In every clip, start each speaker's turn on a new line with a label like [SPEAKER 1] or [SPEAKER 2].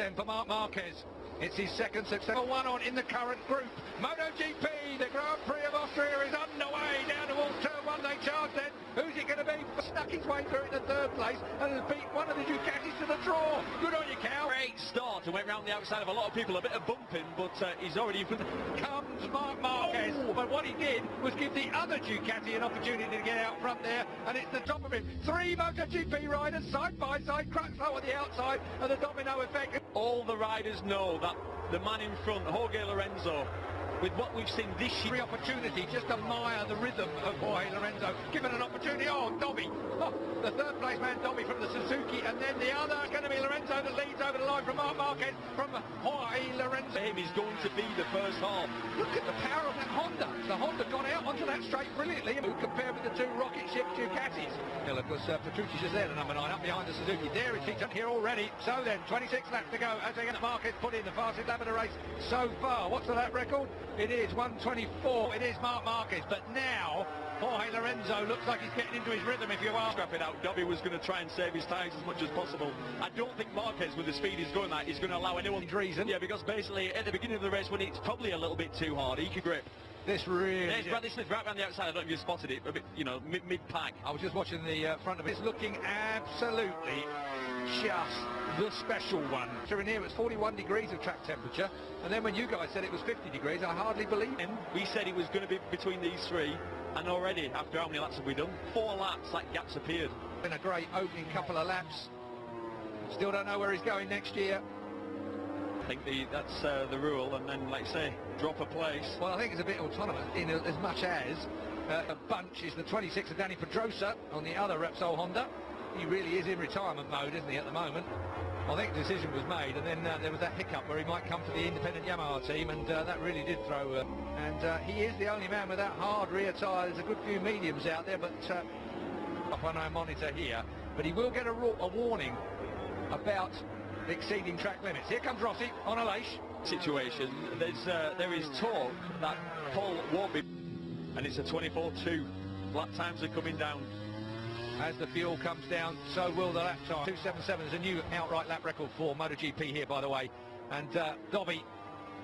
[SPEAKER 1] then for Marc Marquez. It's his second successful one on in the current group. MotoGP, the Grand Prix of Austria is underway. Down towards turn one, they charge then. Who's it going to be? Stuck his way through into third place and has beat one of the Ducatis to the draw. Good on you, Cal.
[SPEAKER 2] Great start and went round the outside of a lot of people. A bit of bumping, but he's already...
[SPEAKER 1] Comes Marc Marquez. Oh. But what he did was give the other Ducati an opportunity to get out front there, and it's the top of him. Three MotoGP riders side by side, Cruxlow on the outside, and the domino effect.
[SPEAKER 2] All the riders know that the man in front, Jorge Lorenzo, with what we've seen this year...
[SPEAKER 1] Every opportunity, just admire the rhythm of Jorge Lorenzo. Given an opportunity, Dobby. The third place man, Dobby from the Suzuki, and then the other is going to be Lorenzo that leads over the line from Marc Marquez, from Jorge Lorenzo.
[SPEAKER 2] He's going to be the first half.
[SPEAKER 1] Look at the power of that Honda. The Honda got out onto that straight brilliantly, compared with the two rocket ship Ducatis. Of course, Petrucci's just there, the number 9, up behind the Suzuki. There it keeps up here already. So then, 26 laps to go as they get Marquez put in the fastest lap of the race so far. What's the lap record? It is 1:24. It is Marc Marquez, but now Jorge Lorenzo looks like he's getting into his rhythm, if you are.
[SPEAKER 2] Scrap it out. Dobby was going to try and save his tyres as much as possible. I don't think Marquez, with the speed he's going at, is going to allow anyone...
[SPEAKER 1] reason.
[SPEAKER 2] Yeah, because basically at the beginning of the race, when it's probably a little bit too hard, he could grip.
[SPEAKER 1] This really...
[SPEAKER 2] There's Bradley Smith right around the outside. I don't know if you spotted it, a bit, you know, mid-pack.
[SPEAKER 1] I was just watching the front of it. It's looking absolutely just the special one. So in here it's 41 degrees of track temperature, and then when you guys said it was 50 degrees, I hardly believed.
[SPEAKER 2] And we said it was going to be between these three, and already, after how many laps have we done? 4 laps, that gap's appeared.
[SPEAKER 1] Been a great opening couple of laps. Still don't know where he's going next year.
[SPEAKER 2] I think that's the rule, and then, like say, drop a place.
[SPEAKER 1] Well, I think it's a bit autonomous in as much as a bunch is the 26 of Danny Pedrosa on the other Repsol Honda. He really is in retirement mode, isn't he, at the moment? I think the decision was made, and then there was that hiccup where he might come to the independent Yamaha team, and that really did throw... and he is the only man with that hard rear tyre. There's a good few mediums out there, but up on our monitor here. But he will get a warning about exceeding track limits. Here comes Rossi on a Leish.
[SPEAKER 2] Situation. There is talk that Paul won't be, and it's a 24.2. Lap times are coming down.
[SPEAKER 1] As the fuel comes down, so will the lap time. 2:77 is a new outright lap record for MotoGP here, by the way. And Dobby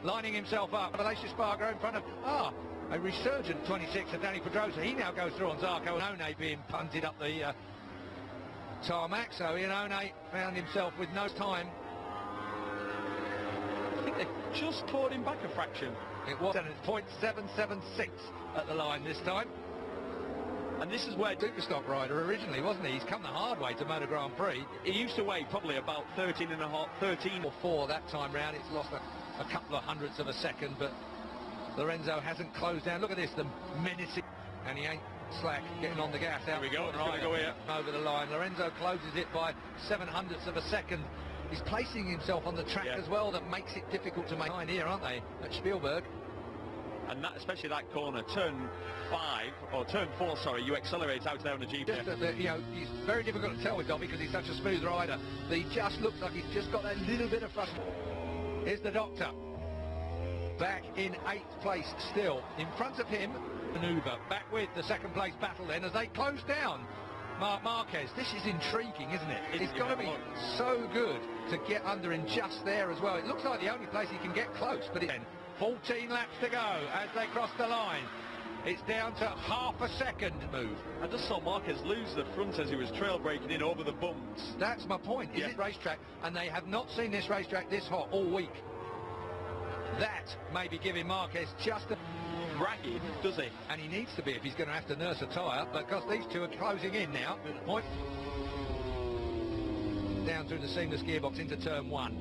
[SPEAKER 1] lining himself up. Malaysia Spargo in front of a resurgent 26 of Danny Pedrosa. He now goes through on Zarco, and One being punted up the tarmac. So Iannone found himself with no time.
[SPEAKER 2] I think they just clawed him back a fraction.
[SPEAKER 1] It was 0.776 at the line this time. And this is where Superstock rider originally, wasn't he? He's come the hard way to Moto Grand Prix.
[SPEAKER 2] He used to weigh probably about 13 or
[SPEAKER 1] 4 that time round. It's lost a couple of hundredths of a second, but Lorenzo hasn't closed down. Look at this, the menacing, and he ain't slack getting on the gas. Out
[SPEAKER 2] we go,
[SPEAKER 1] right
[SPEAKER 2] go here.
[SPEAKER 1] Over the line. Lorenzo closes it by 0.07 of a second. He's placing himself on the track as well. That makes it difficult to make behind here, aren't they, at Spielberg?
[SPEAKER 2] And that, especially that corner, turn 4, sorry, you accelerate out there on the Jeep.
[SPEAKER 1] Just it's very difficult to tell with Dobby because he's such a smooth rider. That he just looks like he's just got that little bit of frustration. Here's the Doctor, back in 8th place still. In front of him, Maneuver, back with the second place battle then as they close down Marc Marquez. This is intriguing, isn't it? It's got to be so good to get under him just there as well. It looks like the only place he can get close, but it's 14 laps to go as they cross the line. It's down to half a second move.
[SPEAKER 2] I just saw Marquez lose the front as he was trail braking in over the bumps.
[SPEAKER 1] That's my point. Is it racetrack? And they have not seen this racetrack this hot all week. That may be giving Marquez just a
[SPEAKER 2] bragging, does he?
[SPEAKER 1] And he needs to be if he's going to have to nurse a tyre, because these two are closing in now. Point down through the seamless gearbox into turn 1.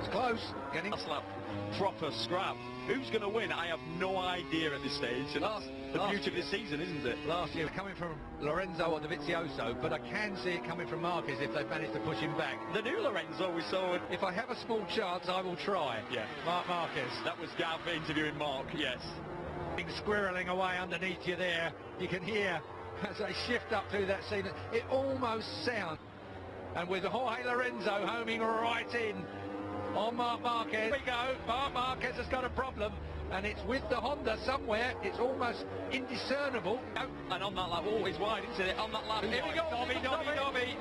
[SPEAKER 1] It's close. Getting
[SPEAKER 2] last lap, proper scrap. Who's going to win? I have no idea at this stage. And that's the beauty of this season, isn't it?
[SPEAKER 1] Last year coming from Lorenzo or Dovizioso, but I can see it coming from Marquez if they've managed to push him back.
[SPEAKER 2] The new Lorenzo we saw.
[SPEAKER 1] If I have a small chance, I will try.
[SPEAKER 2] Yeah.
[SPEAKER 1] Marc Marquez.
[SPEAKER 2] That was Gav interviewing Mark, yes.
[SPEAKER 1] Squirreling away underneath you there. You can hear as they shift up through that scene. It almost sounds. And with Jorge Lorenzo homing right in on Marc Marquez. Here we go. Marc Marquez has got a problem, and it's with the Honda somewhere. It's almost indiscernible.
[SPEAKER 2] And on that lap, always wide, isn't it? On that lap,
[SPEAKER 1] here we go. Dobby.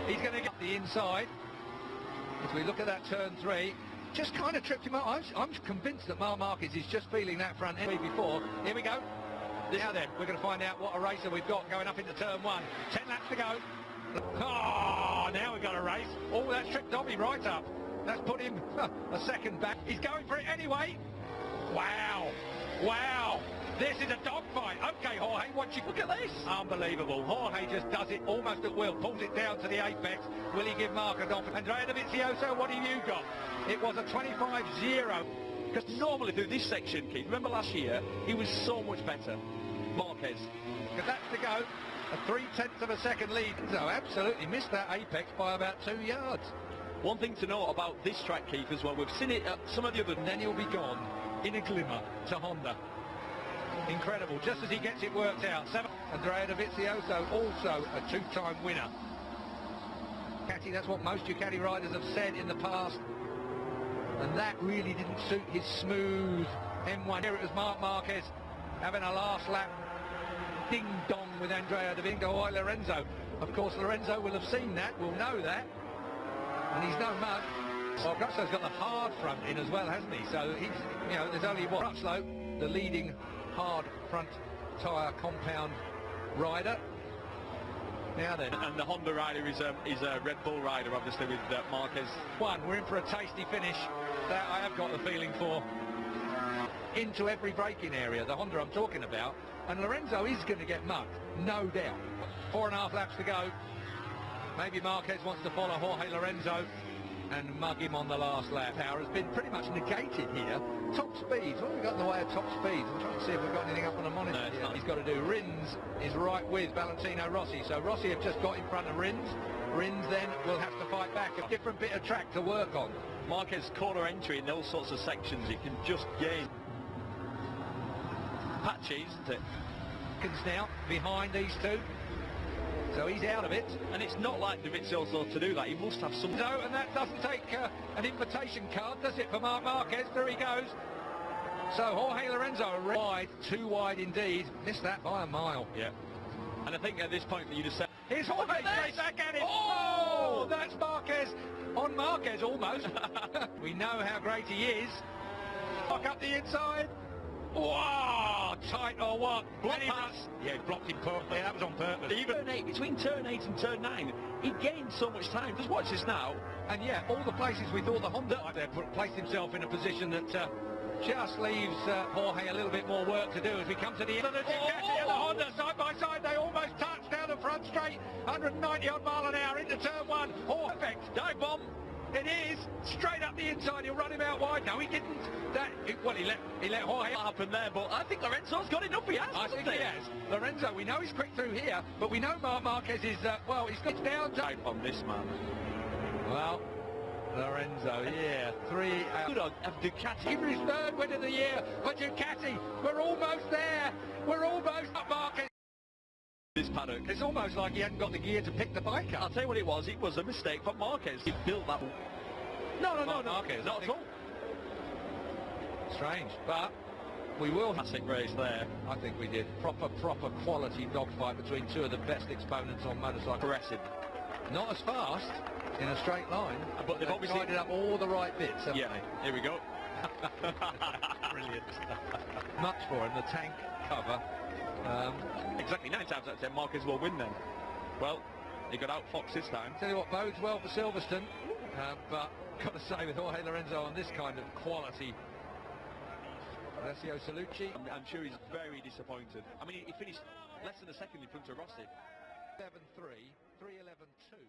[SPEAKER 1] He's going to get the inside. As we look at that turn 3, just kind of tripped him up. I'm convinced that Marc Marquez is just feeling that front end before. Here we go. Now then, we're going to find out what a racer we've got going up into turn 1. 10 laps to go. Oh, now we've got a race. Oh, that's tripped Dobby right up. That's put him a second back. He's going for it anyway. Wow. Wow. This is a dogfight. Okay, Jorge, what you look at this? Unbelievable. Jorge just does it almost at will, pulls it down to the apex. Will he give Marc a dog? Andrea Dovizioso, what have you got? It was a 25-0.
[SPEAKER 2] Because normally through this section, Keith, remember last year, he was so much better. Marquez.
[SPEAKER 1] Because that's to go. A 0.3 of a second lead. So absolutely missed that apex by about 2 yards.
[SPEAKER 2] One thing to note about this track, Keith, as well, we've seen it at some of the other...
[SPEAKER 1] And then he'll be gone in a glimmer to Honda. Incredible, just as he gets it worked out. Andrea Dovizioso, also a 2-time winner. Ducati, that's what most Ducati riders have said in the past. And that really didn't suit his smooth M1. Here it was Marc Marquez having a last lap ding-dong with Andrea Dovizioso. Lorenzo. Of course, Lorenzo will have seen that, will know that. And he's no mug. Well, Crutchlow's got the hard front in as well, hasn't he? So he's, you know, there's only one. Crutchlow, the leading hard front tyre compound rider. Now then,
[SPEAKER 2] and the Honda rider is a Red Bull rider, obviously, with Marquez.
[SPEAKER 1] We're in for a tasty finish. That I have got the feeling for. Into every braking area, the Honda I'm talking about, and Lorenzo is going to get mugged, no doubt. 4.5 laps to go. Maybe Marquez wants to follow Jorge Lorenzo and mug him on the last lap. Power has been pretty much negated here. Top speeds, what have we got in the way of top speeds? I'm trying to see if we've got anything up on the monitor. No, he's got to do. Rins is right with Valentino Rossi, so Rossi have just got in front of Rins. Rins then will have to fight back. A different bit of track to work on.
[SPEAKER 2] Marquez corner entry in those sorts of sections, you can just gain. Patchy, isn't it?
[SPEAKER 1] Now behind these two. So he's out of it.
[SPEAKER 2] And it's not like Dovizioso to do that. He must have some...
[SPEAKER 1] No, and that doesn't take an invitation card, does it, for Marc Marquez? There he goes. So Jorge Lorenzo wide, too wide indeed. Missed that by a mile.
[SPEAKER 2] Yeah. And I think at this point that you just said...
[SPEAKER 1] Here's Jorge straight back at him. Oh, that's Marquez. On Marquez almost. We know how great he is. Lock up the inside. Wow, tight or what?
[SPEAKER 2] Block pass.
[SPEAKER 1] Yeah, he blocked him perfectly. Yeah, that was on purpose.
[SPEAKER 2] Even turn 8, between turn 8 and turn 9, he gained so much time. Just watch this now.
[SPEAKER 1] And yeah, all the places we thought the Honda there placed himself in a position that just leaves Jorge a little bit more work to do as we come to the end of the Ducati and the Honda side by side. They almost touch down the front straight, 190 odd mile an hour into turn 1. Oh, perfect. Dive bomb. It is straight up the inside. He'll run him out wide. No, he didn't. Well, he let Jorge
[SPEAKER 2] happen there, but I think Lorenzo's got enough. He has.
[SPEAKER 1] I think he has. Lorenzo, we know he's quick through here, but we know Marc Marquez is well. He's got down to
[SPEAKER 2] on this man.
[SPEAKER 1] Well, Lorenzo, yeah, 3 out.
[SPEAKER 2] Good on Ducati.
[SPEAKER 1] Even his 3rd win of the year for Ducati. We're almost there. We're almost up, Marquez.
[SPEAKER 2] This paddock.
[SPEAKER 1] It's almost like he hadn't got the gear to pick the bike up.
[SPEAKER 2] I'll tell you what it was a mistake for Marquez. He built that.
[SPEAKER 1] No,
[SPEAKER 2] Marquez, not at all.
[SPEAKER 1] Strange, but we will.
[SPEAKER 2] Classic race there.
[SPEAKER 1] I think we did. Proper quality dogfight between two of the best exponents on motorcycle.
[SPEAKER 2] Aggressive.
[SPEAKER 1] Not as fast in a straight line,
[SPEAKER 2] but they've obviously
[SPEAKER 1] tidied up all the right bits, haven't they?
[SPEAKER 2] Here we go.
[SPEAKER 1] Brilliant. Much for him, the tank cover.
[SPEAKER 2] Exactly, 9 times out of 10 Marquez will win then. Well, he got out Fox this time.
[SPEAKER 1] Tell you what, bodes well for Silverstone, but got to say with Jorge Lorenzo on this kind of quality, Alessio Salucci.
[SPEAKER 2] I'm sure he's very disappointed. I mean, he finished less than a second in front of Rossi.
[SPEAKER 1] 7-3, 3:11.2.